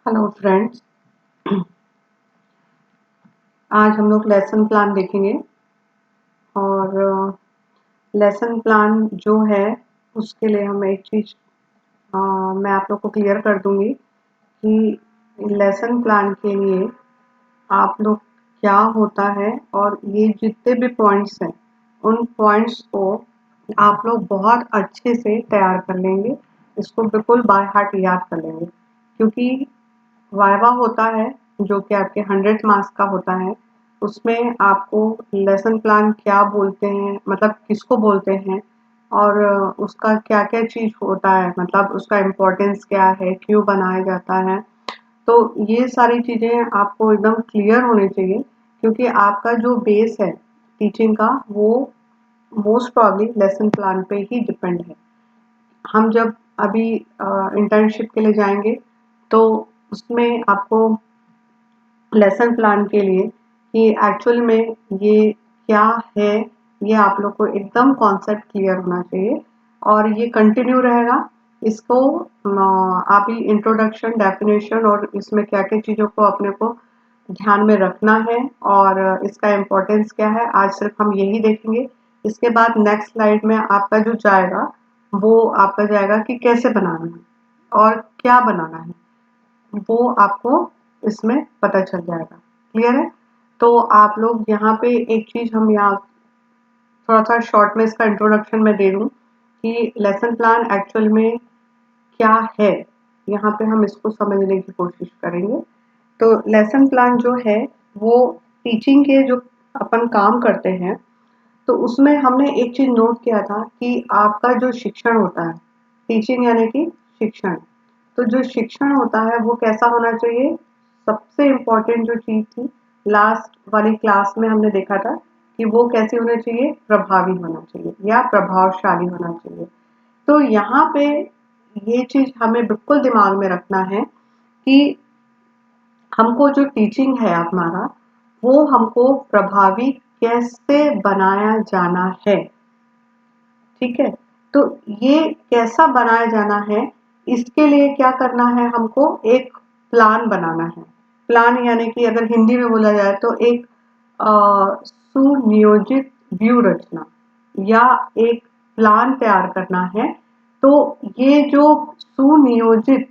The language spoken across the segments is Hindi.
Hello friends. आज हम लोग लेसन प्लान देखेंगे और लेसन प्लान जो है उसके लिए हम एक चीज़ मैं आप लोग को क्लियर कर दूंगी कि लेसन प्लान के लिए आप लोग क्या होता है और ये जितने भी पॉइंट्स हैं उन पॉइंट्स को आप लोग बहुत अच्छे से तैयार कर लेंगे। इसको बिल्कुल बाय हार्ट याद कर लेंगे क्योंकि वाइवा होता है जो कि आपके 100 मार्क्स का होता है। उसमें आपको लेसन प्लान क्या बोलते हैं, मतलब किसको बोलते हैं और उसका क्या-क्या चीज़ होता है, मतलब उसका इम्पोर्टेंस क्या है, क्यों बनाया जाता है। तो ये सारी चीज़ें आपको एकदम क्लियर होनी चाहिए क्योंकि आपका जो बेस है टीचिंग का वो मोस्ट प्रॉब्ली लेसन प्लान पे ही डिपेंड है। हम जब अभी इंटर्नशिप के लिए जाएंगे तो उसमें आपको लेसन प्लान के लिए कि एक्चुअल में ये क्या है, ये आप लोग को एकदम कॉन्सेप्ट क्लियर होना चाहिए और ये कंटिन्यू रहेगा। इसको आप ही इंट्रोडक्शन, डेफिनेशन और इसमें क्या-क्या चीज़ों को अपने को ध्यान में रखना है और इसका इम्पोर्टेंस क्या है, आज सिर्फ हम यही देखेंगे। इसके बाद नेक्स्ट स्लाइड में आपका जो जाएगा वो आपका जाएगा कि कैसे बनाना है और क्या बनाना है, वो आपको इसमें पता चल जाएगा। क्लियर है? तो आप लोग यहाँ पे एक चीज़ हम यहाँ थोड़ा-सा शॉर्ट में इसका इंट्रोडक्शन मैं दे दूँ कि लेसन प्लान एक्चुअल में क्या है, यहाँ पे हम इसको समझने की कोशिश करेंगे। तो लेसन प्लान जो है वो टीचिंग के जो अपन काम करते हैं तो उसमें हमने एक चीज़ नोट किया था कि आपका जो शिक्षण होता है, टीचिंग यानी कि शिक्षण, तो जो शिक्षण होता है वो कैसा होना चाहिए। सबसे इम्पोर्टेंट जो चीज़ थी लास्ट वाली क्लास में हमने देखा था कि वो कैसे होना चाहिए, प्रभावी होना चाहिए या प्रभावशाली होना चाहिए। तो यहाँ पे ये चीज़ हमें बिल्कुल दिमाग में रखना है कि हमको जो टीचिंग है हमारा वो हमको प्रभावी कैसे बनाया जाना है। ठीक है? तो ये कैसा बनाया जाना है, इसके लिए क्या करना है, हमको एक प्लान बनाना है। प्लान यानी कि अगर हिंदी में बोला जाए तो एक सुनियोजित व्यू रचना या एक प्लान तैयार करना है। तो ये जो सुनियोजित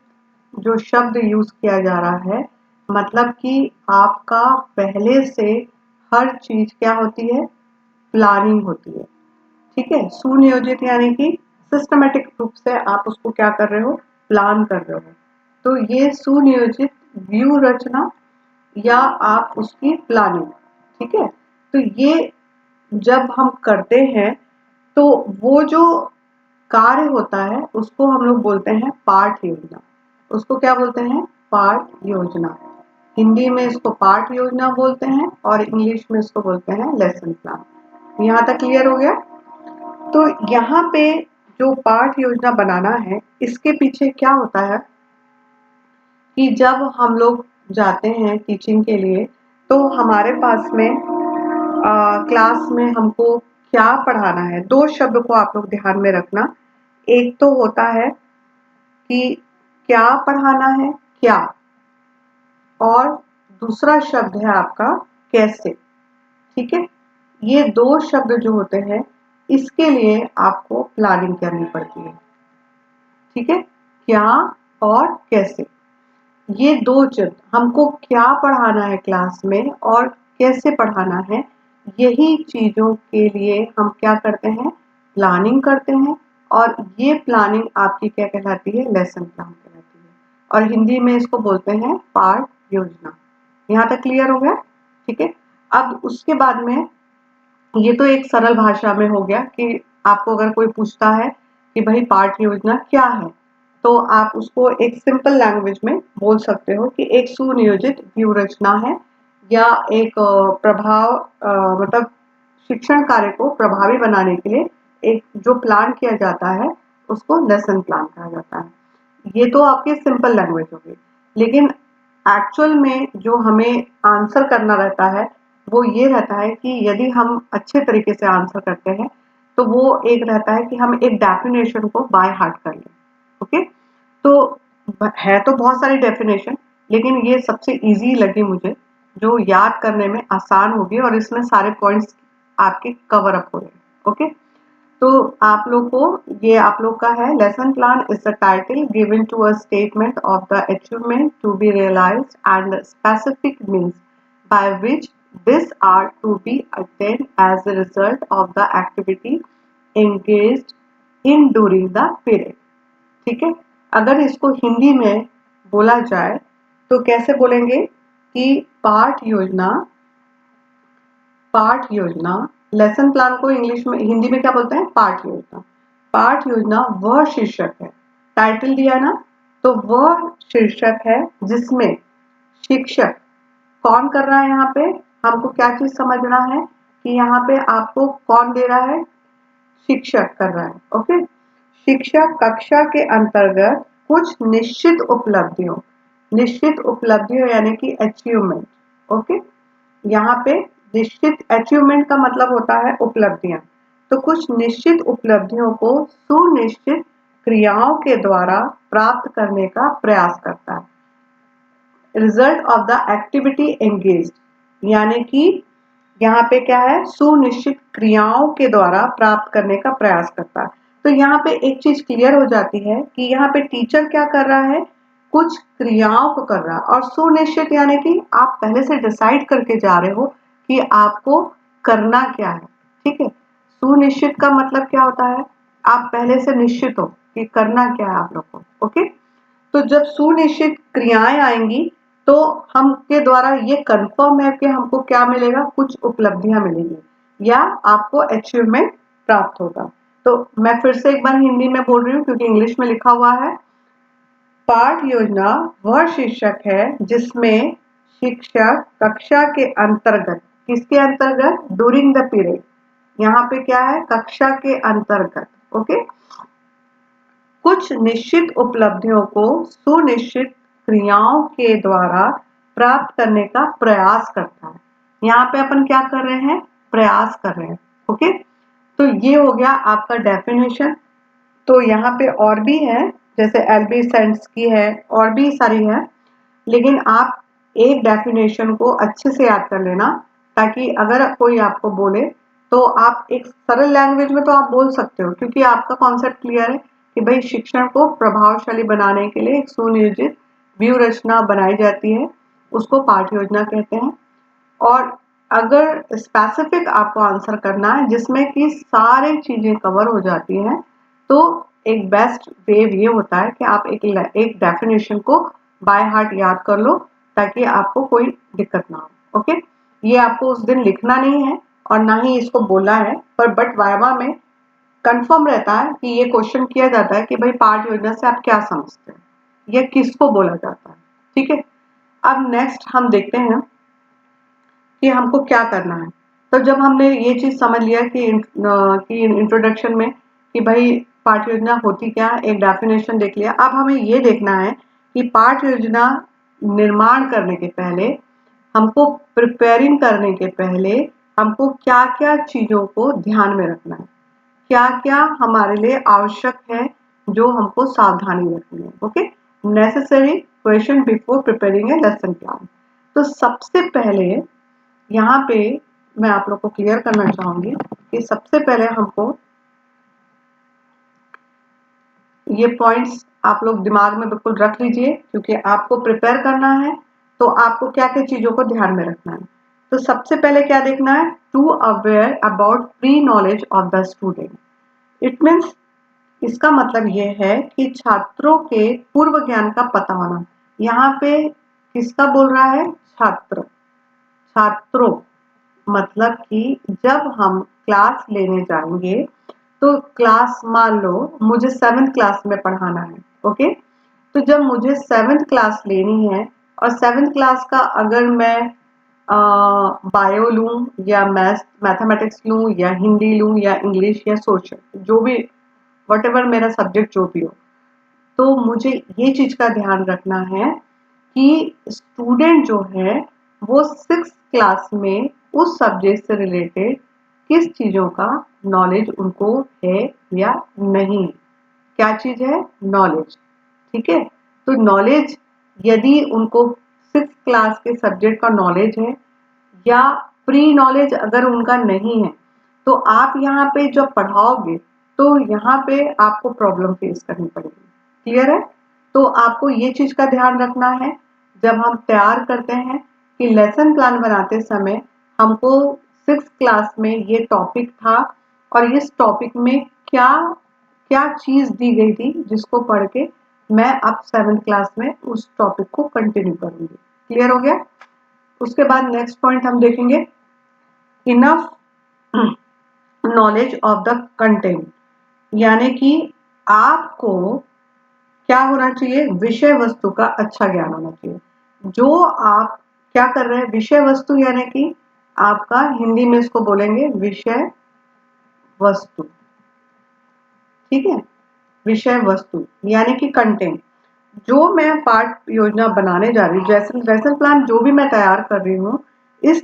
जो शब्द यूज़ किया जा रहा है, मतलब कि आपका पहले से हर चीज़ क्या होती है, प्लानिंग होती है। ठीक है? सुनियोजित यानी कि सिस्टमैटिक रूप से आप उसको क्या कर रहे हो, प्लान कर रहे हो। तो ये सुनियोजित व्यू रचना या आप उसकी प्लानिंग। ठीक है? तो ये जब हम करते हैं तो वो जो कार्य होता है उसको हम लोग बोलते हैं पाठ योजना। उसको क्या बोलते हैं, पाठ योजना। हिंदी में इसको पाठ योजना बोलते हैं और इंग्लिश में इसको बोलते हैं लेसन प्लान। यहाँ तक क्लियर हो गया? तो यहाँ पे जो पाठ योजना बनाना है इसके पीछे क्या होता है कि जब हम लोग जाते हैं टीचिंग के लिए तो हमारे पास में क्लास में हमको क्या पढ़ाना है, दो शब्द को आप लोग ध्यान में रखना। एक तो होता है कि क्या पढ़ाना है, क्या, और दूसरा शब्द है आपका कैसे। ठीक है? ये दो शब्द जो होते हैं इसके लिए आपको प्लानिंग करनी पड़ती है। ठीक है? क्या और कैसे, ये दो चीज, हमको क्या पढ़ाना है क्लास में और कैसे पढ़ाना है, यही चीजों के लिए हम क्या करते हैं, प्लानिंग करते हैं। और ये प्लानिंग आपकी क्या कहलाती है, लेसन प्लान कहलाती है और हिंदी में इसको बोलते हैं पाठ योजना। यहाँ तक क्लियर हो गया? ठीक है? अब उसके बाद में ये तो एक सरल भाषा में हो गया कि आपको अगर कोई पूछता है कि भाई पाठ योजना क्या है, तो आप उसको एक सिंपल लैंग्वेज में बोल सकते हो कि एक सुनियोजित व्यू रचना है या एक मतलब शिक्षण कार्य को प्रभावी बनाने के लिए एक जो प्लान किया जाता है उसको लेसन प्लान कहा जाता है। ये तो आपकी सिंपल लैंग्वेज होगी, लेकिन एक्चुअल में जो हमें आंसर करना रहता है वो ये रहता है कि यदि हम अच्छे तरीके से आंसर करते हैं तो वो एक रहता है कि हम एक डेफिनेशन को बाय हार्ट कर लें। ओके? तो है तो बहुत सारी डेफिनेशन, लेकिन ये सबसे इजी लगी मुझे, जो याद करने में आसान होगी और इसमें सारे पॉइंट्स आपके कवर अप हो रहे हैं। ओके, तो आप लोग को ये आप लोग का है lesson plan is the title given to a statement of the achievement to be realised and specific means by which this are to be attained as a result of the activity engaged in during the period. ठीक है, अगर इसको हिंदी में बोला जाए तो कैसे बोलेंगे कि पाठ योजना लेसन प्लान को इंग्लिश में हिंदी में क्या बोलते हैं, पाठ योजना। पाठ योजना वह शीर्षक है, टाइटल दिया ना, तो वह शीर्षक है जिसमें शिक्षक कौन कर रहा है, यहाँ पे हमको क्या चीज समझना है कि यहाँ पे आपको कौन दे रहा है, शिक्षक कर रहा है। ओके, शिक्षक कक्षा के अंतर्गत कुछ निश्चित उपलब्धियों यानी कि अचीवमेंट। ओके, यहाँ पे निश्चित अचीवमेंट का मतलब होता है उपलब्धियां, तो कुछ निश्चित उपलब्धियों को सुनिश्चित क्रियाओं के द्वारा प्राप्त करने का प्रयास करता है। Result of the activity engaged यानी कि यहाँ पे क्या है, सुनिश्चित क्रियाओं के द्वारा प्राप्त करने का प्रयास करता है। तो यहाँ पे एक चीज क्लियर हो जाती है कि यहाँ पे टीचर क्या कर रहा है, कुछ क्रियाओं को कर रहा है, और सुनिश्चित यानी कि आप पहले से डिसाइड करके जा रहे हो कि आपको करना क्या है। ठीक है, सुनिश्चित का मतलब क्या होता है, आप पहले से निश्चित हो कि करना क्या है आप लोग को। ओके, तो जब सुनिश्चित क्रियाएं आएंगी तो हम के द्वारा ये कंफर्म है कि हमको क्या मिलेगा, कुछ उपलब्धियां मिलेंगी या आपको अचीवमेंट प्राप्त होगा। तो मैं फिर से एक बार हिंदी में बोल रही हूँ क्योंकि इंग्लिश में लिखा हुआ है। पाठ योजना वह शीर्षक है जिसमें शिक्षक कक्षा के अंतर्गत, किसके अंतर्गत, ड्यूरिंग द पीरियड, यहाँ पे क्या है, कक्षा के अंतर्गत। ओके, कुछ निश्चित उपलब्धियों को सुनिश्चित क्रियाओं के द्वारा प्राप्त करने का प्रयास करता है। यहाँ पे अपन क्या कर रहे हैं, प्रयास कर रहे हैं। ओके, तो ये हो गया आपका डेफिनेशन। तो यहाँ पे और भी है, जैसे एल्बी सेंट्स की है, और भी सारी है, लेकिन आप एक डेफिनेशन को अच्छे से याद कर लेना, ताकि अगर कोई आपको बोले तो आप एक सरल लैंग्वेज में तो आप बोल सकते हो, क्योंकि आपका कॉन्सेप्ट क्लियर है कि भाई शिक्षण को प्रभावशाली बनाने के लिए एक सुनियोजित व्यूह रचना बनाई जाती है, उसको पाठ योजना कहते हैं। और अगर स्पेसिफिक आपको आंसर करना है जिसमें कि सारी चीजें कवर हो जाती हैं, तो एक बेस्ट वे ये होता है कि आप एक डेफिनेशन को बाय हार्ट याद कर लो, ताकि आपको कोई दिक्कत ना हो। ओके, ये आपको उस दिन लिखना नहीं है और ना ही इसको बोलना है, पर बट वाइवा में कंफर्म रहता है कि ये क्वेश्चन किया जाता है कि भाई पाठ योजना से आप क्या समझते हैं, या किसको बोला जाता है। ठीक है, अब नेक्स्ट हम देखते हैं कि हमको क्या करना है। तो जब हमने ये चीज समझ लिया कि इंट्रोडक्शन में कि भाई पाठ योजना होती क्या, एक डेफिनेशन देख लिया, अब हमें ये देखना है कि पाठ योजना निर्माण करने के पहले, हमको प्रिपेयरिंग करने के पहले हमको क्या क्या चीजों को ध्यान में रखना है, क्या क्या हमारे लिए आवश्यक है, जो हमको सावधानी रखनी है। Okay, necessary question before preparing ए लेसन प्लान। तो सबसे पहले यहाँ पे मैं आप लोग को क्लियर करना चाहूंगी कि सबसे पहले हमको ये पॉइंट्स आप लोग दिमाग में बिल्कुल रख लीजिए, क्योंकि आपको प्रिपेयर करना है तो आपको क्या क्या चीजों को ध्यान में रखना है। तो सबसे पहले क्या देखना है, to aware about pre knowledge of the student. It means, इसका मतलब ये है कि छात्रों के पूर्व ज्ञान का पता होना। यहाँ पे किसका बोल रहा है, छात्रों, मतलब कि जब हम क्लास लेने जाएंगे तो क्लास, मान लो मुझे 7th क्लास में पढ़ाना है। ओके, तो जब मुझे 7th क्लास लेनी है और 7th क्लास का अगर मैं बायो लूँ या मैथमेटिक्स लूँ या हिंदी लूँ या इंग्लिश या सोशल, जो भी वट मेरा सब्जेक्ट जो भी हो, तो मुझे ये चीज का ध्यान रखना है कि स्टूडेंट जो है वो 6th क्लास में उस सब्जेक्ट से रिलेटेड किस चीजों का नॉलेज उनको है या नहीं। क्या चीज है, नॉलेज। ठीक है, तो नॉलेज यदि उनको 6th क्लास के सब्जेक्ट का नॉलेज है या प्री नॉलेज अगर उनका नहीं है, तो आप यहाँ पे जब पढ़ाओगे तो यहाँ पे आपको प्रॉब्लम फेस करनी पड़ेगी। क्लियर है? तो आपको ये चीज का ध्यान रखना है जब हम तैयार करते हैं कि लेसन प्लान बनाते समय हमको 6th क्लास में ये टॉपिक था और इस टॉपिक में क्या क्या चीज दी गई थी जिसको पढ़ के मैं अब 7th क्लास में उस टॉपिक को कंटिन्यू करूंगी। क्लियर हो गया? उसके बाद नेक्स्ट पॉइंट हम देखेंगे, enough knowledge of the content, यानी कि आपको क्या होना चाहिए, विषय वस्तु का अच्छा ज्ञान होना चाहिए। जो आप क्या कर रहे हैं, विषय वस्तु यानी कि आपका हिंदी में इसको बोलेंगे विषय वस्तु। ठीक है, विषय वस्तु यानी कि कंटेंट। जो मैं पाठ योजना बनाने जा रही हूँ, जैसे लेसन प्लान जो भी मैं तैयार कर रही हूँ, इस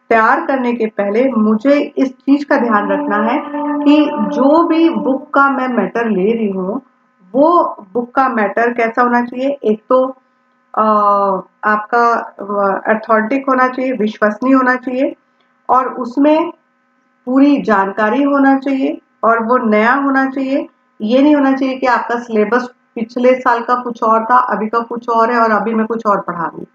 तैयार करने के पहले मुझे इस चीज का ध्यान रखना है कि जो भी बुक का मैं मैटर ले रही हूँ वो बुक का मैटर कैसा होना चाहिए। एक तो आपका अथॉरिटिक होना चाहिए, विश्वसनीय होना चाहिए और उसमें पूरी जानकारी होना चाहिए और वो नया होना चाहिए। ये नहीं होना चाहिए कि आपका सिलेबस पिछले साल का कुछ और था, अभी का कुछ और है और अभी मैं कुछ और पढ़ा रही हूँ।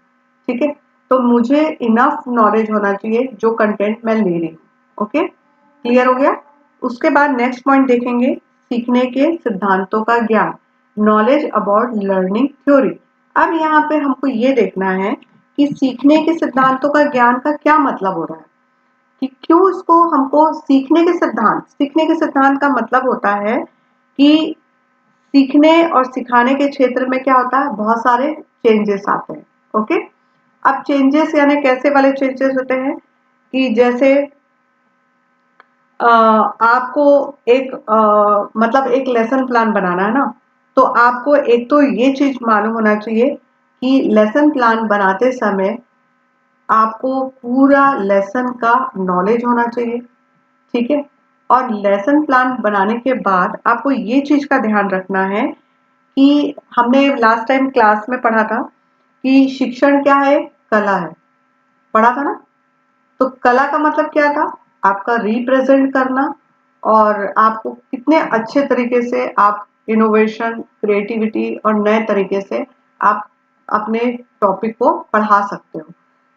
ठीक है, तो मुझे इनफ नॉलेज होना चाहिए जो कंटेंट मैं ले रही हूँ। ओके, क्लियर हो गया? उसके बाद नेक्स्ट पॉइंट देखेंगे, सीखने के सिद्धांतों का ज्ञान, नॉलेज अबाउट लर्निंग थ्योरी। अब यहाँ पे हमको ये देखना है कि सीखने के सिद्धांतों का ज्ञान का क्या मतलब हो रहा है, कि क्यों इसको हमको सीखने के सिद्धांत का मतलब होता है कि सीखने और सिखाने के क्षेत्र में क्या होता है, बहुत सारे चेंजेस आते हैं। ओके, अब चेंजेस यानी कैसे वाले चेंजेस होते हैं कि जैसे आपको एक मतलब एक लेसन प्लान बनाना है ना, तो आपको एक तो ये चीज मालूम होना चाहिए कि लेसन प्लान बनाते समय आपको पूरा लेसन का नॉलेज होना चाहिए। ठीक है, और लेसन प्लान बनाने के बाद आपको ये चीज का ध्यान रखना है कि हमने लास्ट टाइम क्लास में पढ़ा था कि शिक्षण क्या है, कला है, पढ़ा था ना। तो कला का मतलब क्या था, आपका रिप्रेजेंट करना और आपको कितने अच्छे तरीके से आप इनोवेशन, क्रिएटिविटी और नए तरीके से आप अपने टॉपिक को पढ़ा सकते हो।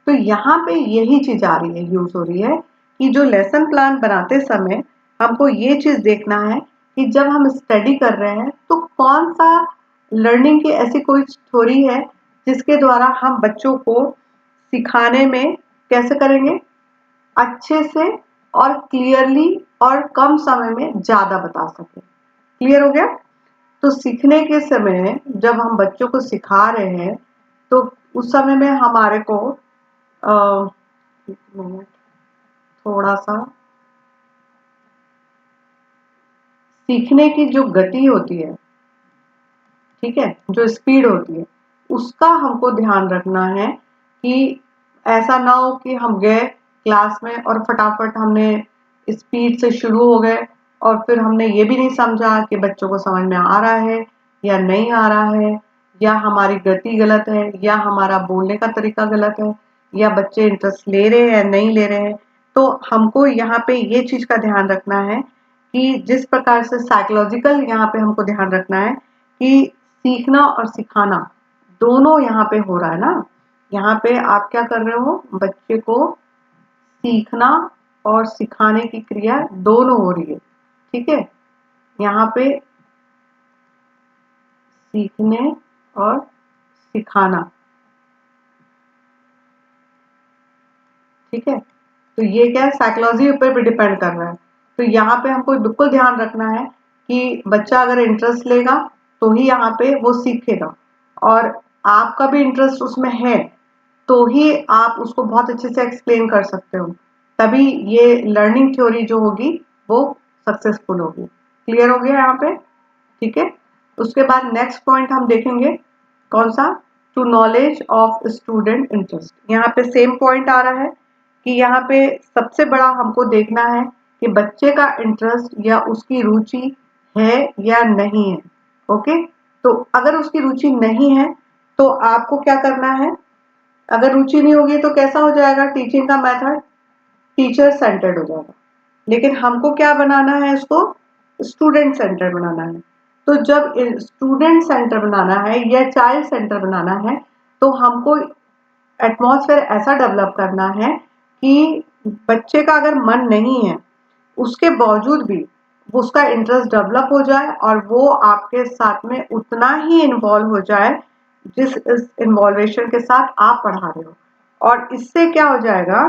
तो यहाँ पे यही चीज आ रही है, यूज हो रही है कि जो लेसन प्लान बनाते समय हमको ये चीज देखना है कि जब हम स्टडी कर रहे हैं तो कौन सा लर्निंग की ऐसी कोई थ्योरी है जिसके द्वारा हम बच्चों को सिखाने में कैसे करेंगे, अच्छे से और क्लियरली और कम समय में ज्यादा बता सके। क्लियर हो गया? तो सीखने के समय जब हम बच्चों को सिखा रहे हैं तो उस समय में हमारे को एक मिनट, थोड़ा सा सीखने की जो गति होती है, ठीक है, जो स्पीड होती है, उसका हमको ध्यान रखना है कि ऐसा ना हो कि हम गए क्लास में और फटाफट हमने स्पीड से शुरू हो गए और फिर हमने ये भी नहीं समझा कि बच्चों को समझ में आ रहा है या नहीं आ रहा है, या हमारी गति गलत है, या हमारा बोलने का तरीका गलत है, या बच्चे इंटरेस्ट ले रहे हैं या नहीं ले रहे हैं। तो हमको यहाँ पे ये चीज का ध्यान रखना है कि जिस प्रकार से साइकोलॉजिकल यहाँ पे हमको ध्यान रखना है कि सीखना और सिखाना दोनों यहाँ पे हो रहा है ना। यहाँ पे आप क्या कर रहे हो, बच्चे को सीखना और सिखाने की क्रिया दोनों हो रही है। ठीक है, यहाँ पे सीखने और सिखाना। ठीक है, तो ये क्या है, साइकोलॉजी ऊपर भी डिपेंड कर रहा है। तो यहाँ पे हमको बिल्कुल ध्यान रखना है कि बच्चा अगर इंटरेस्ट लेगा तो ही यहाँ पे वो सीखेगा, और आपका भी इंटरेस्ट उसमें है तो ही आप उसको बहुत अच्छे से एक्सप्लेन कर सकते हो, तभी ये लर्निंग थ्योरी जो होगी वो सक्सेसफुल होगी। क्लियर हो गया यहाँ पे? ठीक है, उसके बाद नेक्स्ट पॉइंट हम देखेंगे, कौन सा, to knowledge of student interest. यहाँ पे सेम पॉइंट आ रहा है कि यहाँ पे सबसे बड़ा हमको देखना है कि बच्चे का इंटरेस्ट या उसकी रुचि है या नहीं है। ओके, तो अगर उसकी रुचि नहीं है तो आपको क्या करना है, अगर रुचि नहीं होगी तो कैसा हो जाएगा टीचिंग का मेथड, टीचर सेंटर्ड हो जाएगा। लेकिन हमको क्या बनाना है, इसको स्टूडेंट सेंटर बनाना है। तो जब स्टूडेंट सेंटर बनाना है या चाइल्ड सेंटर बनाना है, तो हमको एटमॉस्फेयर ऐसा डेवलप करना है कि बच्चे का अगर मन नहीं है उसके बावजूद भी उसका इंटरेस्ट डेवलप हो जाए और वो आपके साथ में उतना ही इन्वॉल्व हो जाए जिस इस इन्वॉल्वेशन के साथ आप पढ़ा रहे हो। और इससे क्या हो जाएगा,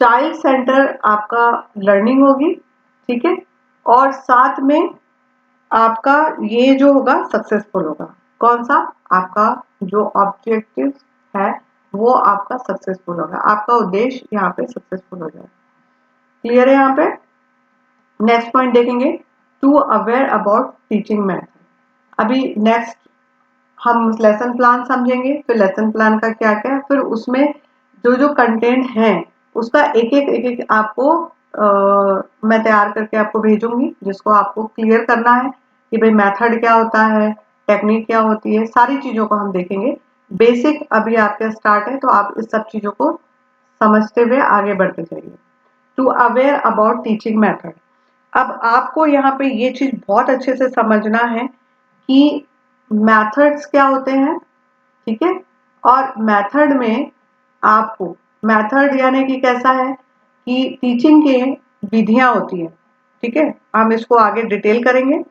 चाइल्ड सेंटर आपका लर्निंग होगी, ठीक है, और साथ में आपका ये जो होगा सक्सेसफुल होगा। कौन सा, आपका जो ऑब्जेक्टिव है वो आपका सक्सेसफुल होगा, आपका उद्देश्य यहाँ पे सक्सेसफुल हो जाएगा। क्लियर है यहाँ पे। नेक्स्ट पॉइंट देखेंगे, to aware about teaching method. अभी नेक्स्ट हम लेसन प्लान समझेंगे, फिर लेसन प्लान का क्या क्या, फिर उसमें जो जो कंटेंट है उसका एक एक आपको मैं तैयार करके आपको भेजूंगी, जिसको आपको क्लियर करना है कि भाई मेथड क्या होता है, टेक्निक क्या होती है, सारी चीजों को हम देखेंगे। बेसिक अभी आपका स्टार्ट है तो आप इस सब चीजों को समझते हुए आगे बढ़ते जाइए। To aware about teaching method. अब आपको यहाँ पे ये चीज बहुत अच्छे से समझना है कि मेथड्स क्या होते हैं, ठीक है, और मेथड में आपको, मेथड यानी कि कैसा है कि टीचिंग के विधियां होती है, ठीक है, हम इसको आगे डिटेल करेंगे।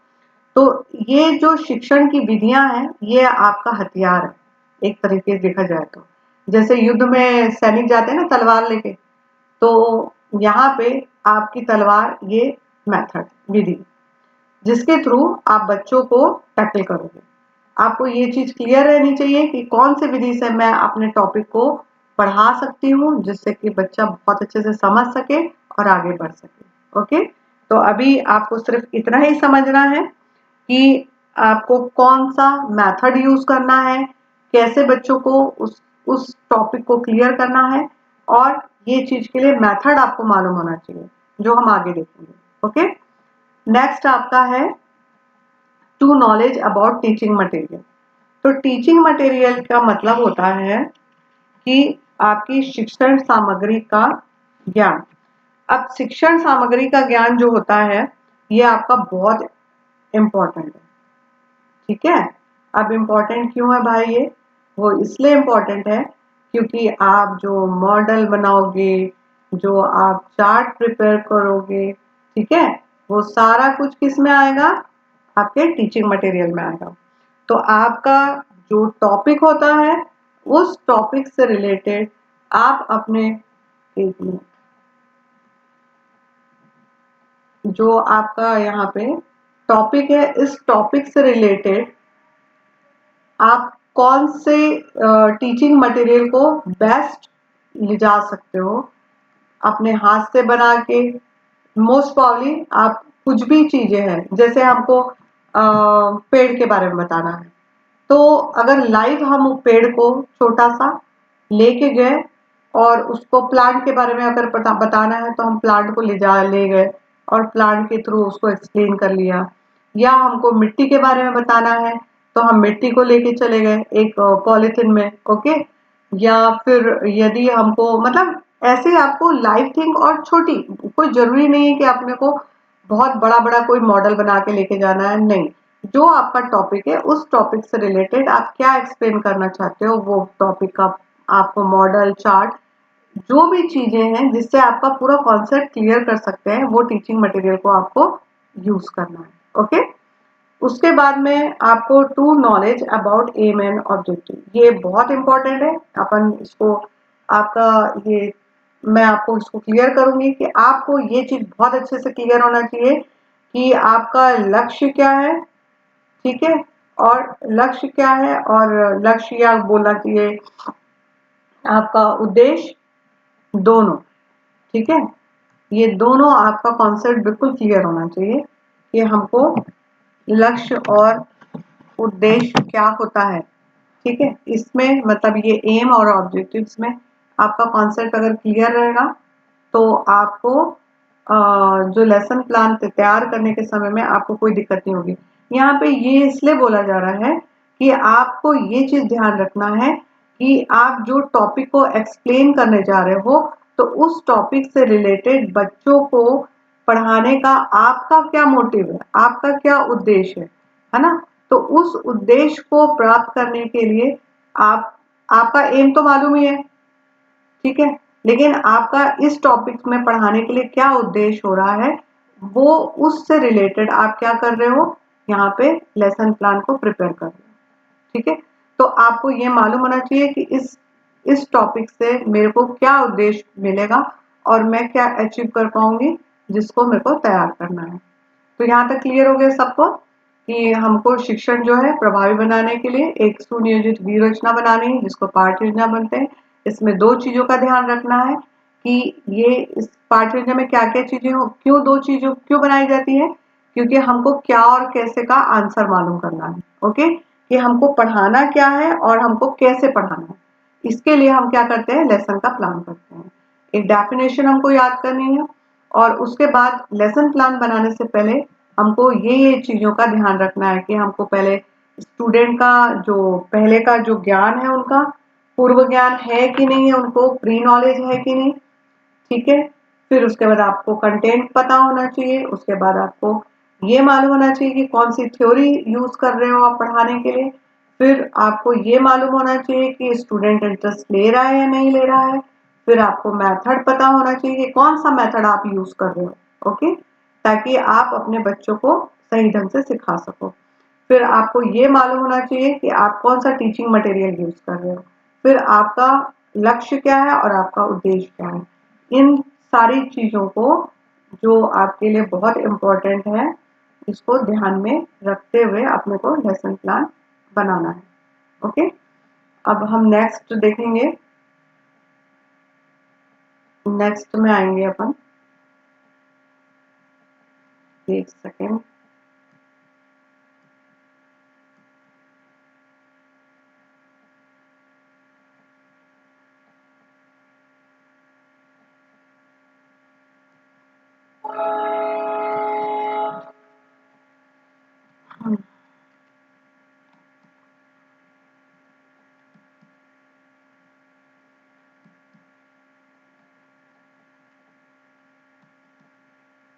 तो ये जो शिक्षण की विधियां हैं ये आपका हथियार है एक तरीके से देखा जाए तो। जैसे युद्ध में सैनिक जाते हैं ना तलवार लेके, तो यहाँ पे आपकी तलवार ये मेथड, विधि, जिसके थ्रू आप बच्चों को टैकल करोगे। आपको ये चीज क्लियर रहनी चाहिए कि कौन सी विधि से मैं अपने टॉपिक को पढ़ा सकती हूँ जिससे कि बच्चा बहुत अच्छे से समझ सके और आगे बढ़ सके। ओके, तो अभी आपको सिर्फ इतना ही समझना है कि आपको कौन सा मेथड यूज करना है, कैसे बच्चों को उस टॉपिक को क्लियर करना है, और ये चीज के लिए मेथड आपको मालूम होना चाहिए जो हम आगे देखेंगे। ओके, नेक्स्ट आपका है to knowledge about teaching material. तो टीचिंग मटेरियल का मतलब होता है कि आपकी शिक्षण सामग्री का ज्ञान। अब शिक्षण सामग्री का ज्ञान जो होता है ये आपका बहुत इंपॉर्टेंट है, ठीक है। अब इम्पोर्टेंट क्यों है भाई ये, वो इसलिए इम्पोर्टेंट है क्योंकि आप जो मॉडल बनाओगे, जो आप चार्ट प्रिपेयर करोगे, ठीक है, वो सारा कुछ किस में आएगा, आपके टीचिंग मटेरियल में आएगा। तो आपका जो टॉपिक होता है उस टॉपिक से रिलेटेड आप अपने, एक मिनट, जो आपका यहाँ पे टॉपिक है इस टॉपिक से रिलेटेड आप कौन से टीचिंग मटेरियल को बेस्ट ले जा सकते हो अपने हाथ से बना के। मोस्ट प्रॉब्ली आप कुछ भी चीजें हैं, जैसे हमको पेड़ के बारे में बताना है, तो अगर लाइव हम पेड़ को छोटा सा लेके गए और उसको प्लांट के बारे में अगर बताना है तो हम प्लांट को ले गए और प्लांट के थ्रू उसको एक्सप्लेन कर लिया। या हमको मिट्टी के बारे में बताना है तो हम मिट्टी को लेके चले गए एक पॉलिथिन में, ओके। या फिर यदि हमको मतलब ऐसे आपको लाइव थिंग, और छोटी, कोई जरूरी नहीं है कि अपने को बहुत बड़ा बड़ा कोई मॉडल बना के लेके जाना है, नहीं। जो आपका टॉपिक है उस टॉपिक से रिलेटेड आप क्या एक्सप्लेन करना चाहते हो वो टॉपिक का आपको मॉडल, चार्ट, जो भी चीजें हैं जिससे आपका पूरा कॉन्सेप्ट क्लियर कर सकते हैं वो टीचिंग मटेरियल को आपको यूज करना है। ओके, उसके बाद में आपको to knowledge about aim and objective, ये बहुत इंपॉर्टेंट है। अपन इसको आपका ये मैं आपको इसको क्लियर करूंगी कि आपको ये चीज बहुत अच्छे से क्लियर होना चाहिए कि आपका लक्ष्य क्या है, ठीक है, और लक्ष्य क्या है, और लक्ष्य या बोलना चाहिए आपका उद्देश्य, दोनों, ठीक है। ये दोनों आपका कॉन्सेप्ट बिल्कुल क्लियर होना चाहिए कि हमको लक्ष्य और उद्देश्य क्या होता है, ठीक है। इसमें मतलब ये एम और ऑब्जेक्टिव्स में आपका कॉन्सेप्ट अगर क्लियर रहेगा तो आपको जो लेसन प्लान तैयार करने के समय में आपको कोई दिक्कत नहीं होगी। यहाँ पे ये इसलिए बोला जा रहा है कि आपको ये चीज ध्यान रखना है कि आप जो टॉपिक को एक्सप्लेन करने जा रहे हो तो उस टॉपिक से रिलेटेड बच्चों को पढ़ाने का आपका क्या मोटिव है, आपका क्या उद्देश्य है ना। तो उस उद्देश्य को प्राप्त करने के लिए आप आपका एम तो मालूम ही है, ठीक है, लेकिन आपका इस टॉपिक में पढ़ाने के लिए क्या उद्देश्य हो रहा है, वो उससे रिलेटेड आप क्या कर रहे हो, यहाँ पे लेसन प्लान को प्रिपेयर कर रहे हो, ठीक है। तो आपको ये मालूम होना चाहिए कि इस टॉपिक से मेरे को क्या उद्देश्य मिलेगा और मैं क्या अचीव कर पाऊंगी जिसको मेरे को तैयार करना है। तो यहाँ तक क्लियर हो गया सबको कि हमको शिक्षण जो है प्रभावी बनाने के लिए एक सुनियोजित व्यूह रचना बनानी है जिसको पाठ योजना बनते हैं। इसमें दो चीजों का ध्यान रखना है कि ये इस पाठ योजना में क्या क्या चीजें हो, क्यों दो चीजों क्यों बनाई जाती है, क्योंकि हमको क्या और कैसे का आंसर मालूम करना है। ओके, कि हमको पढ़ाना क्या है और हमको कैसे पढ़ाना है, इसके लिए हम क्या करते हैं, लेसन का प्लान करते हैं। एक डेफिनेशन हमको याद करनी है और उसके बाद लेसन प्लान बनाने से पहले हमको ये चीजों का ध्यान रखना है कि हमको पहले स्टूडेंट का जो पहले का जो ज्ञान है, उनका पूर्व ज्ञान है कि नहीं है, उनको प्री नॉलेज है कि नहीं, ठीक है। फिर उसके बाद आपको कंटेंट पता होना चाहिए, उसके बाद आपको ये मालूम होना चाहिए कि कौन सी थ्योरी यूज कर रहे हो आप पढ़ाने के लिए। फिर आपको ये मालूम होना चाहिए कि स्टूडेंट इंटरेस्ट ले रहा है या नहीं ले रहा है। फिर आपको मेथड पता होना चाहिए कि कौन सा मेथड आप यूज कर रहे हो, ओके, ताकि आप अपने बच्चों को सही ढंग से सिखा सको। फिर आपको ये मालूम होना चाहिए कि आप कौन सा टीचिंग मटेरियल यूज कर रहे हो। फिर आपका लक्ष्य क्या है और आपका उद्देश्य क्या है। इन सारी चीजों को जो आपके लिए बहुत इम्पोर्टेंट है, इसको ध्यान में रखते हुए अपने को लेसन प्लान बनाना है। ओके, अब हम नेक्स्ट देखेंगे, नेक्स्ट में आएंगे अपन, एक सेकेंड।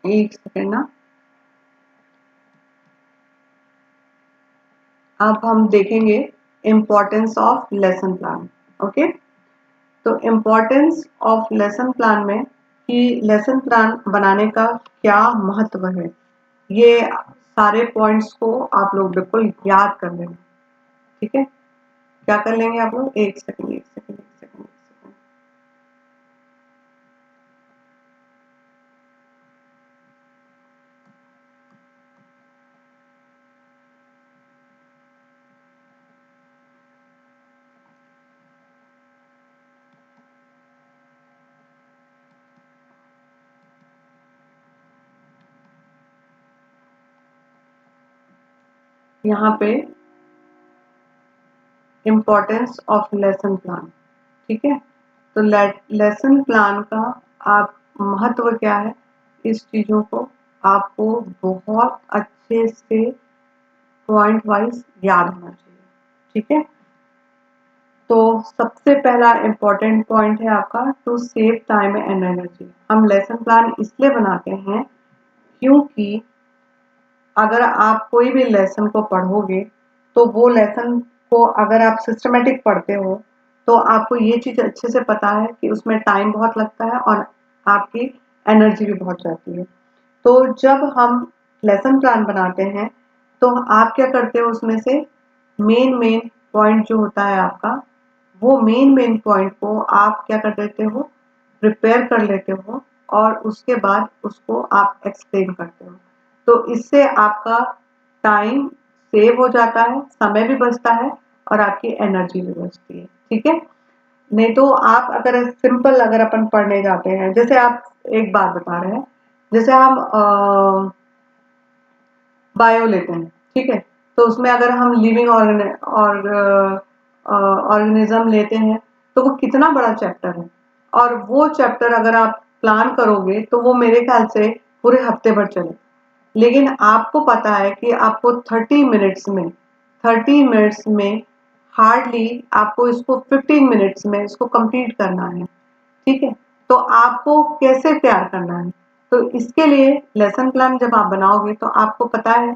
एक सेकेंड ना, अब हम देखेंगे importance of lesson plan. Okay, तो इम्पोर्टेंस ऑफ लेसन प्लान में कि लेसन प्लान बनाने का क्या महत्व है, ये सारे पॉइंट्स को आप लोग बिल्कुल याद कर लेना, ठीक है। क्या कर लेंगे आप लोग, एक सेकंड एक सेकंड एक सेकंड एक सेकंड। यहाँ पे इम्पोर्टेंस ऑफ लेसन प्लान, ठीक है। तो लेसन प्लान का आप महत्व क्या है, इस चीजों को आपको बहुत अच्छे से पॉइंट वाइज याद होना चाहिए, ठीक है। तो सबसे पहला इम्पोर्टेंट पॉइंट है आपका to save time and energy. हम लेसन प्लान इसलिए बनाते हैं क्योंकि अगर आप कोई भी लेसन को पढ़ोगे तो वो लेसन को अगर आप सिस्टमेटिक पढ़ते हो तो आपको ये चीज अच्छे से पता है कि उसमें टाइम बहुत लगता है और आपकी एनर्जी भी बहुत जाती है। तो जब हम लेसन प्लान बनाते हैं तो आप क्या करते हो, उसमें से मेन मेन पॉइंट जो होता है आपका, वो मेन मेन पॉइंट को आप क्या कर देते हो, प्रिपेयर कर लेते हो और उसके बाद उसको आप एक्सप्लेन करते हो। तो इससे आपका टाइम सेव हो जाता है, समय भी बचता है और आपकी एनर्जी भी बचती है, ठीक है। नहीं तो आप अगर सिंपल अगर अपन पढ़ने जाते हैं, जैसे आप एक बात बता रहे हैं, जैसे हम बायो लेते हैं, ठीक है, तो उसमें अगर हम लिविंग ऑर्गेनिज्म लेते हैं तो वो कितना बड़ा चैप्टर है और वो चैप्टर अगर आप प्लान करोगे तो वो मेरे ख्याल से पूरे हफ्ते भर चले। लेकिन आपको पता है कि आपको 30 मिनट्स में 30 मिनट्स में हार्डली आपको इसको 15 मिनट्स में इसको कंप्लीट करना है। ठीक है, तो आपको कैसे तैयार करना है, तो इसके लिए लेसन प्लान जब आप बनाओगे तो आपको पता है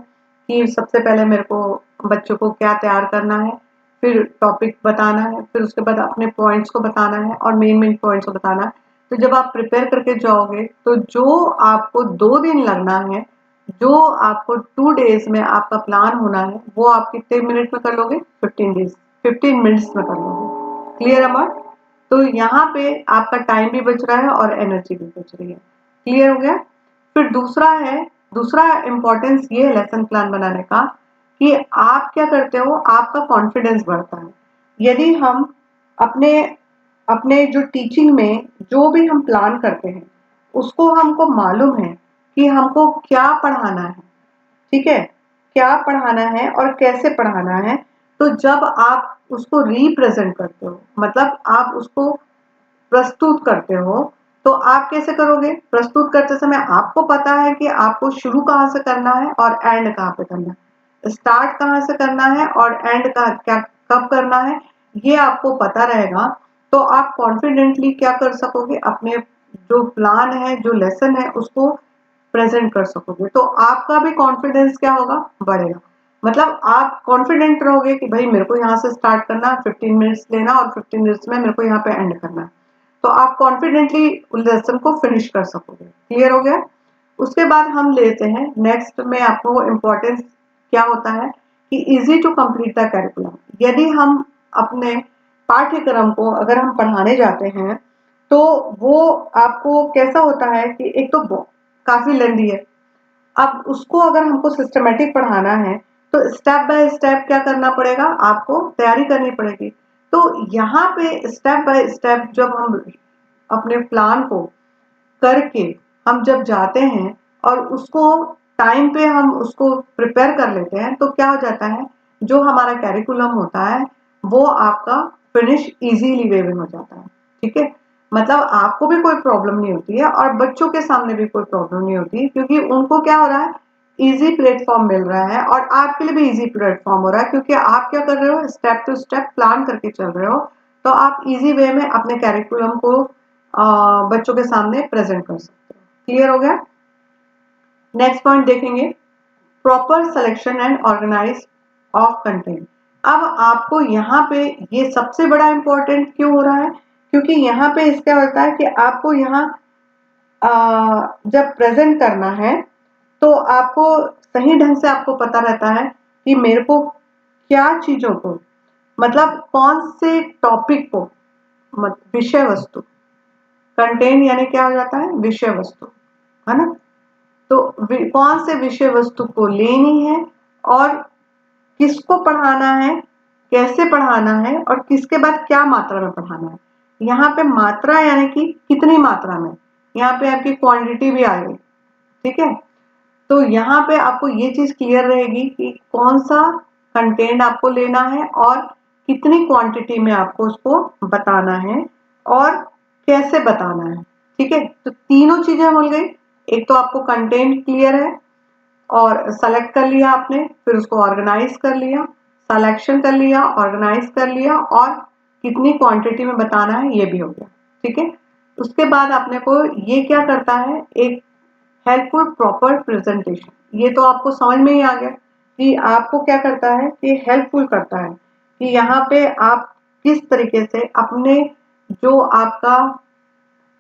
कि सबसे पहले मेरे को बच्चों को क्या तैयार करना है, फिर टॉपिक बताना है, फिर उसके बाद अपने पॉइंट्स को बताना है और मेन मेन पॉइंट्स को बताना है। तो जब आप प्रिपेयर करके जाओगे तो जो आपको 2 दिन लगना है, जो आपको 2 डेज में आपका प्लान होना है, वो आप कितने मिनट में कर लोगे? 15 मिनट्स में कर लोगे। Clear about? तो यहाँ पे आपका टाइम भी बच रहा है और एनर्जी भी बच रही है। क्लियर हो गया? फिर दूसरा इंपॉर्टेंस ये है लेसन प्लान बनाने का कि आप क्या करते हो, आपका कॉन्फिडेंस बढ़ता है। यदि हम अपने अपने जो टीचिंग में जो भी हम प्लान करते हैं, उसको हमको मालूम है कि हमको क्या पढ़ाना है, ठीक है, क्या पढ़ाना है और कैसे पढ़ाना है। तो जब आप उसको रिप्रेजेंट करते हो, मतलब आप उसको प्रस्तुत करते हो, तो आप कैसे करोगे? प्रस्तुत करते समय आपको पता है कि आपको शुरू कहाँ से करना है और एंड कहाँ पे करना है, स्टार्ट कहाँ से करना है और एंड का क्या कब करना है, ये आपको पता रहेगा। तो आप कॉन्फिडेंटली क्या कर सकोगे, अपने जो प्लान है, जो लेसन है, उसको प्रेजेंट कर सकोगे। तो आपका भी कॉन्फिडेंस क्या होगा? बढ़ेगा। मतलब आप कॉन्फिडेंट रहोगे कि भाई मेरे को यहाँ से स्टार्ट करना, 15 मिनट्स लेना और 15 मिनट्स में मेरे को यहाँ पे एंड करना है। तो आप कॉन्फिडेंटली लेसन को फिनिश कर सकोगे। क्लियर हो गया? उसके बाद हम लेते हैं नेक्स्ट में आपको इम्पोर्टेंस क्या होता है कि easy to complete the curriculum. यदि हम अपने पाठ्यक्रम को अगर हम पढ़ाने जाते हैं तो वो आपको कैसा होता है कि एक तो काफी लेंदी है। अब उसको अगर हमको सिस्टमेटिक पढ़ाना है तो स्टेप बाय स्टेप क्या करना पड़ेगा, आपको तैयारी करनी पड़ेगी। तो यहाँ पे स्टेप बाय स्टेप जब हम अपने प्लान को करके हम जब जाते हैं और उसको टाइम पे हम उसको प्रिपेयर कर लेते हैं, तो क्या हो जाता है, जो हमारा कैरिकुलम होता है वो आपका फिनिश इजीली वे में हो जाता है। ठीक है, मतलब आपको भी कोई प्रॉब्लम नहीं होती है और बच्चों के सामने भी कोई प्रॉब्लम नहीं होती है, क्योंकि उनको क्या हो रहा है, इजी प्लेटफॉर्म मिल रहा है और आपके लिए भी इजी प्लेटफॉर्म हो रहा है, क्योंकि आप क्या कर रहे हो, स्टेप टू स्टेप प्लान करके चल रहे हो। तो आप इजी वे में अपने कैरिकुलम को बच्चों के सामने प्रेजेंट कर सकते हो। क्लियर हो गया? नेक्स्ट पॉइंट देखेंगे, proper selection and organise of content. अब आपको यहाँ पे ये सबसे बड़ा इंपॉर्टेंट क्यों हो रहा है, क्योंकि यहाँ पे इसका होता है कि आपको यहाँ जब प्रेजेंट करना है तो आपको सही ढंग से आपको पता रहता है कि मेरे को क्या चीजों को, मतलब कौन से टॉपिक को, विषय वस्तु, कंटेंट यानी क्या हो जाता है, विषय वस्तु, है ना। तो कौन से विषय वस्तु को लेनी है और किसको पढ़ाना है, कैसे पढ़ाना है और किसके बाद क्या मात्रा में पढ़ाना है। यहाँ पे मात्रा यानी कि कितनी मात्रा में, यहाँ पे आपकी क्वांटिटी भी आ गई। ठीक है, तो यहाँ पे आपको ये चीज क्लियर रहेगी कि कौन सा कंटेंट आपको लेना है और कितनी क्वांटिटी में आपको उसको बताना है और कैसे बताना है। ठीक है, तो तीनों चीजें मिल गई। एक तो आपको कंटेंट क्लियर है और सेलेक्ट कर लिया आपने, फिर उसको ऑर्गेनाइज कर लिया, सिलेक्शन कर लिया, ऑर्गेनाइज कर लिया और कितनी क्वांटिटी में बताना है ये भी हो गया। ठीक है, उसके बाद अपने को ये क्या करता है, एक हेल्पफुल प्रॉपर प्रेजेंटेशन। ये तो आपको समझ में ही आ गया कि आपको क्या करता है कि हेल्पफुल करता है कि यहाँ पे आप किस तरीके से अपने जो आपका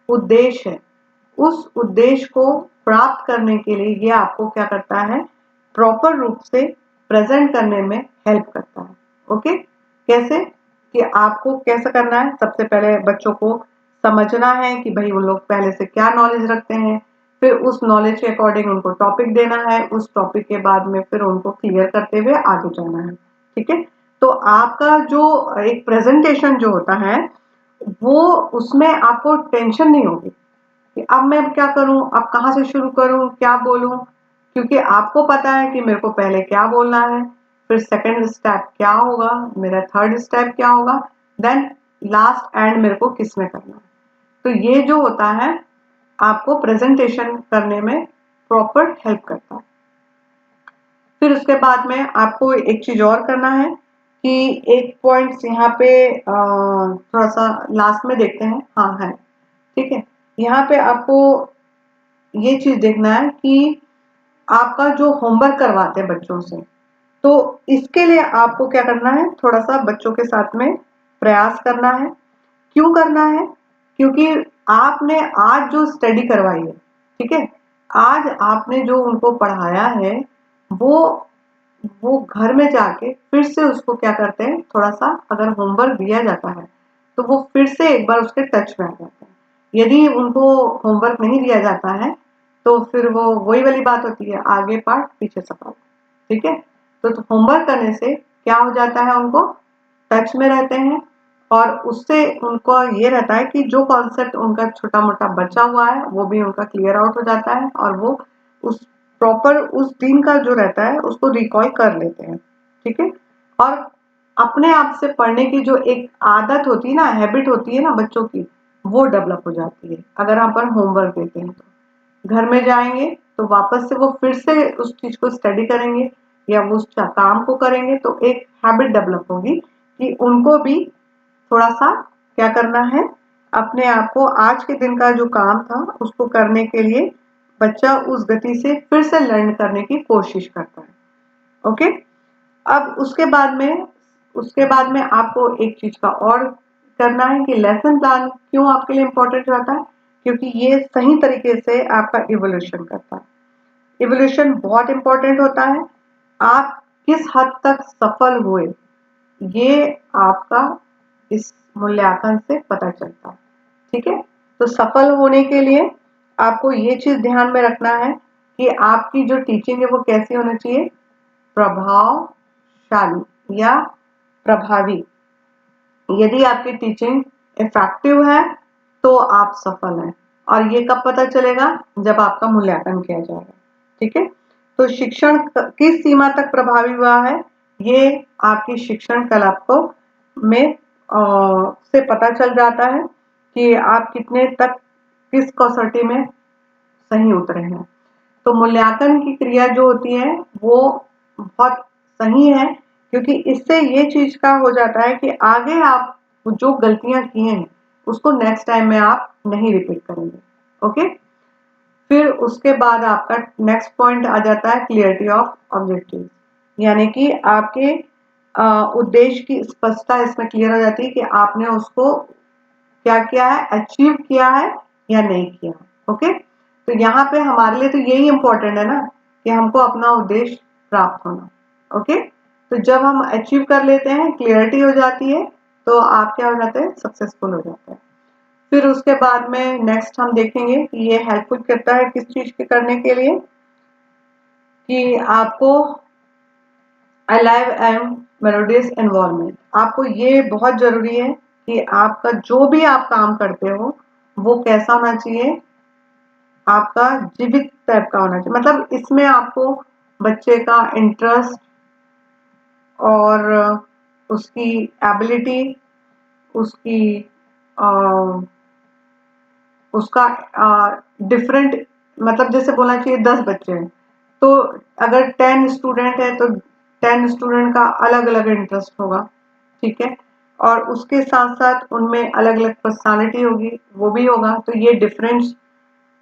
उद्देश्य है, उस उद्देश्य को प्राप्त करने के लिए ये आपको क्या करता है, प्रॉपर रूप से प्रेजेंट करने में हेल्प करता है। ओके, कैसे कि आपको कैसे करना है, सबसे पहले बच्चों को समझना है कि भाई वो लोग पहले से क्या नॉलेज रखते हैं, फिर उस नॉलेज के अकॉर्डिंग उनको टॉपिक देना है, उस टॉपिक के बाद में फिर उनको क्लियर करते हुए आगे जाना है। ठीक है, तो आपका जो एक प्रेजेंटेशन जो होता है वो, उसमें आपको टेंशन नहीं होगी कि अब मैं क्या करूं, अब कहाँ से शुरू करूं, क्या बोलूं, क्योंकि आपको पता है कि मेरे को पहले क्या बोलना है, फिर सेकंड स्टेप क्या होगा, मेरा थर्ड स्टेप क्या होगा, देन लास्ट एंड मेरे को किस में करना है। तो ये जो होता है आपको प्रेजेंटेशन करने में प्रॉपर हेल्प करता है। फिर उसके बाद में आपको एक चीज और करना है कि एक पॉइंट यहाँ पे थोड़ा सा लास्ट में देखते हैं, हाँ है, ठीक है। यहाँ पे आपको ये चीज देखना है कि आपका जो होमवर्क करवाते हैं बच्चों से, तो इसके लिए आपको क्या करना है, थोड़ा सा बच्चों के साथ में प्रयास करना है। क्यों करना है? क्योंकि आपने आज जो स्टडी करवाई है, ठीक है, आज आपने जो उनको पढ़ाया है, वो वो घर में जाके फिर से उसको क्या करते हैं, थोड़ा सा अगर होमवर्क दिया जाता है तो वो फिर से एक बार उसके टच में आ जाते हैं। यदि उनको होमवर्क नहीं दिया जाता है तो फिर वो वही वाली बात होती है, आगे पाठ पीछे सपाट, ठीक है। तो होमवर्क करने से क्या हो जाता है, उनको टच में रहते हैं और उससे उनको ये रहता है कि जो कॉन्सेप्ट उनका छोटा मोटा बचा हुआ है वो भी उनका क्लियर आउट हो जाता है और वो उस प्रॉपर उस दिन का जो रहता है उसको रिकॉल कर लेते हैं, ठीक है। और अपने आप से पढ़ने की जो एक आदत होती है ना, हैबिट होती है ना बच्चों की, वो डेवलप हो जाती है अगर हम पर होमवर्क देते हैं तो। घर में जाएंगे तो वापस से वो फिर से उस चीज को स्टडी करेंगे या वो उस काम को करेंगे, तो एक हैबिट डेवलप होगी कि उनको भी थोड़ा सा क्या करना है, अपने आप को आज के दिन का जो काम था उसको करने के लिए बच्चा उस गति से फिर से लर्न करने की कोशिश करता है। ओके, अब उसके बाद में आपको एक चीज का और करना है कि लेसन प्लान क्यों आपके लिए इंपॉर्टेंट रहता है, क्योंकि ये सही तरीके से आपका इवोल्यूशन करता है। इवोल्यूशन बहुत इंपॉर्टेंट होता है। आप किस हद तक सफल हुए ये आपका इस मूल्यांकन से पता चलता है, ठीक है। तो सफल होने के लिए आपको ये चीज ध्यान में रखना है कि आपकी जो टीचिंग है वो कैसी होनी चाहिए, प्रभावशाली या प्रभावी। यदि आपकी टीचिंग इफेक्टिव है तो आप सफल हैं, और ये कब पता चलेगा, जब आपका मूल्यांकन किया जाएगा, ठीक है। तो शिक्षण किस सीमा तक प्रभावी हुआ है, ये आपकी शिक्षण कला को में से पता चल जाता है कि आप कितने तक किस कसौटी में सही उतरे हैं। तो मूल्यांकन की क्रिया जो होती है वो बहुत सही है, क्योंकि इससे ये चीज का हो जाता है कि आगे आप जो गलतियां किए हैं उसको नेक्स्ट टाइम में आप नहीं रिपीट करेंगे। ओके, फिर उसके बाद आपका नेक्स्ट पॉइंट आ जाता है क्लियरिटी ऑफ ऑब्जेक्टिव, यानी कि आपके उद्देश्य की स्पष्टता इसमें क्लियर हो जाती है कि आपने उसको क्या किया है, अचीव किया है या नहीं किया। ओके, तो यहाँ पे हमारे लिए तो यही इंपॉर्टेंट है ना कि हमको अपना उद्देश्य प्राप्त होना। ओके, तो जब हम अचीव कर लेते हैं, क्लियरिटी हो जाती है, तो आप क्या हो जाते हैं, सक्सेसफुल हो जाते हैं। फिर उसके बाद में नेक्स्ट हम देखेंगे कि ये हेल्पफुल करता है किस चीज के करने के लिए, कि आपको अलाइव एंड मेलोडियस एनवायरनमेंट। आपको ये बहुत जरूरी है कि आपका जो भी आप काम करते हो वो कैसा होना चाहिए, आपका जीवित टाइप का होना चाहिए। मतलब इसमें आपको बच्चे का इंटरेस्ट और उसकी एबिलिटी, उसकी आ, उसका डिफरेंट, मतलब जैसे बोलना चाहिए 10 बच्चे हैं तो अगर 10 स्टूडेंट है तो 10 स्टूडेंट का अलग अलग इंटरेस्ट होगा, ठीक है। और उसके साथ साथ उनमें अलग अलग पर्सनालिटी होगी, वो भी होगा, तो ये डिफरेंस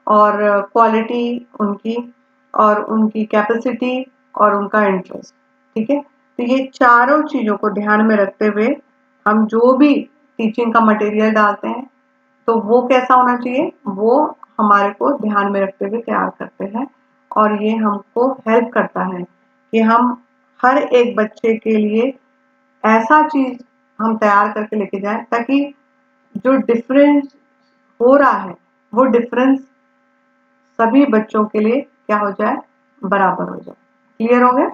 और क्वालिटी उनकी और उनकी कैपेसिटी और उनका इंटरेस्ट, ठीक है। तो ये चारों चीजों को ध्यान में रखते हुए हम जो भी टीचिंग का मटेरियल डालते हैं तो वो कैसा होना चाहिए, वो हमारे को ध्यान में रखते हुए तैयार करते हैं। और ये हमको हेल्प करता है कि हम हर एक बच्चे के लिए ऐसा चीज हम तैयार करके लेके जाएं ताकि जो डिफरेंस हो रहा है वो डिफरेंस सभी बच्चों के लिए क्या हो जाए, बराबर हो जाए। क्लियर हो गया?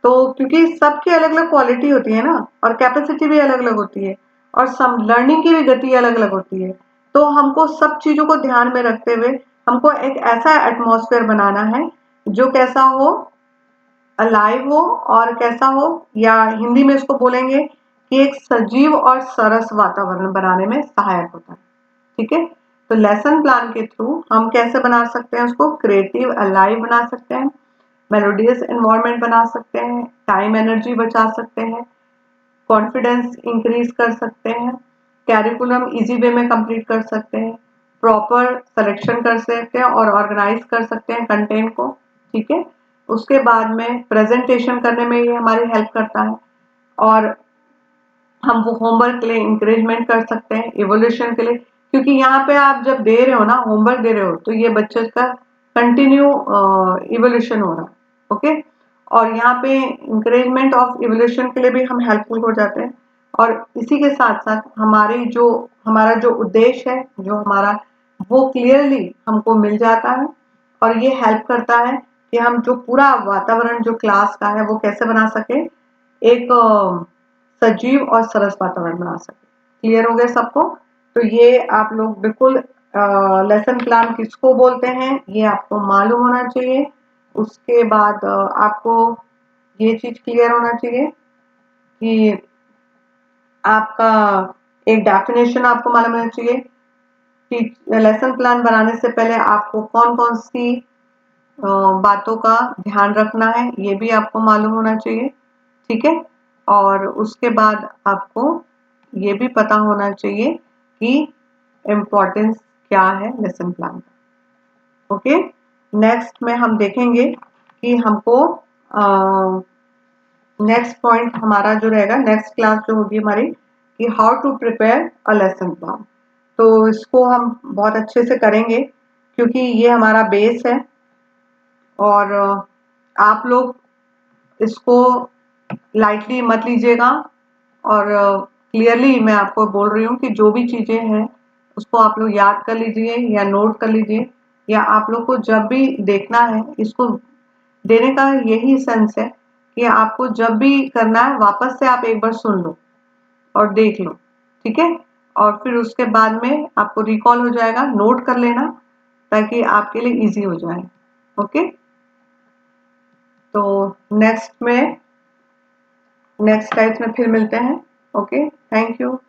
तो क्योंकि सबकी अलग अलग क्वालिटी होती है ना, और कैपेसिटी भी अलग अलग होती है, और सम लर्निंग की भी गति अलग अलग होती है, तो हमको सब चीजों को ध्यान में रखते हुए हमको एक ऐसा एटमॉस्फेयर बनाना है जो कैसा हो, अलाइव हो, और कैसा हो, या हिंदी में इसको बोलेंगे कि एक सजीव और सरस वातावरण बनाने में सहायक होता है, ठीक है। तो लेसन प्लान के थ्रू हम कैसे बना सकते हैं, उसको क्रिएटिव अलाइव बना सकते हैं, मेलोडियस एनवायरनमेंट बना सकते हैं, टाइम एनर्जी बचा सकते हैं, कॉन्फिडेंस इंक्रीज कर सकते हैं, कैरिकुलम इजी वे में कंप्लीट कर सकते हैं, प्रॉपर सिलेक्शन कर सकते हैं और ऑर्गेनाइज कर सकते हैं कंटेंट को। ठीक है, उसके बाद में प्रेजेंटेशन करने में ये हमारी हेल्प करता है और हम वो होमवर्क के लिए इंकरेजमेंट कर सकते हैं, इवोल्यूशन के लिए, क्योंकि यहाँ पे आप जब दे रहे हो ना, होमवर्क दे रहे हो, तो ये बच्चे का कंटिन्यू इवोल्यूशन हो रहा है। ओके, और यहाँ पे इंकरेजमेंट ऑफ इवोल्यूशन के लिए भी हम हेल्पफुल हो जाते हैं। और इसी के साथ साथ हमारा जो उद्देश्य है, जो हमारा, वो क्लियरली हमको मिल जाता है और ये हेल्प करता है कि हम जो पूरा वातावरण जो क्लास का है वो कैसे बना सके, एक सजीव और सरस वातावरण बना सके। क्लियर हो गया सबको? तो ये आप लोग बिल्कुल लेसन प्लान किसको बोलते हैं ये आपको मालूम होना चाहिए। उसके बाद आपको ये चीज क्लियर होना चाहिए कि आपका एक डेफिनेशन आपको मालूम होना चाहिए कि लेसन प्लान बनाने से पहले आपको कौन कौन सी बातों का ध्यान रखना है, ये भी आपको मालूम होना चाहिए। ठीक है, और उसके बाद आपको ये भी पता होना चाहिए कि इम्पोर्टेंस क्या है लेसन प्लान का। ओके, नेक्स्ट में हम देखेंगे कि हमको नेक्स्ट पॉइंट हमारा जो रहेगा, नेक्स्ट क्लास जो होगी हमारी, कि how to prepare a lesson plan. तो इसको हम बहुत अच्छे से करेंगे क्योंकि ये हमारा बेस है और आप लोग इसको लाइटली मत लीजिएगा और क्लियरली मैं आपको बोल रही हूँ कि जो भी चीजें हैं उसको आप लोग याद कर लीजिए या नोट कर लीजिए, या आप लोग को जब भी देखना है, इसको देने का यही सेंस है कि आपको जब भी करना है वापस से आप एक बार सुन लो और देख लो। ठीक है, और फिर उसके बाद में आपको रिकॉल हो जाएगा, नोट कर लेना ताकि आपके लिए इजी हो जाए। ओके, तो नेक्स्ट टाइप्स में फिर मिलते हैं। Okay, thank you.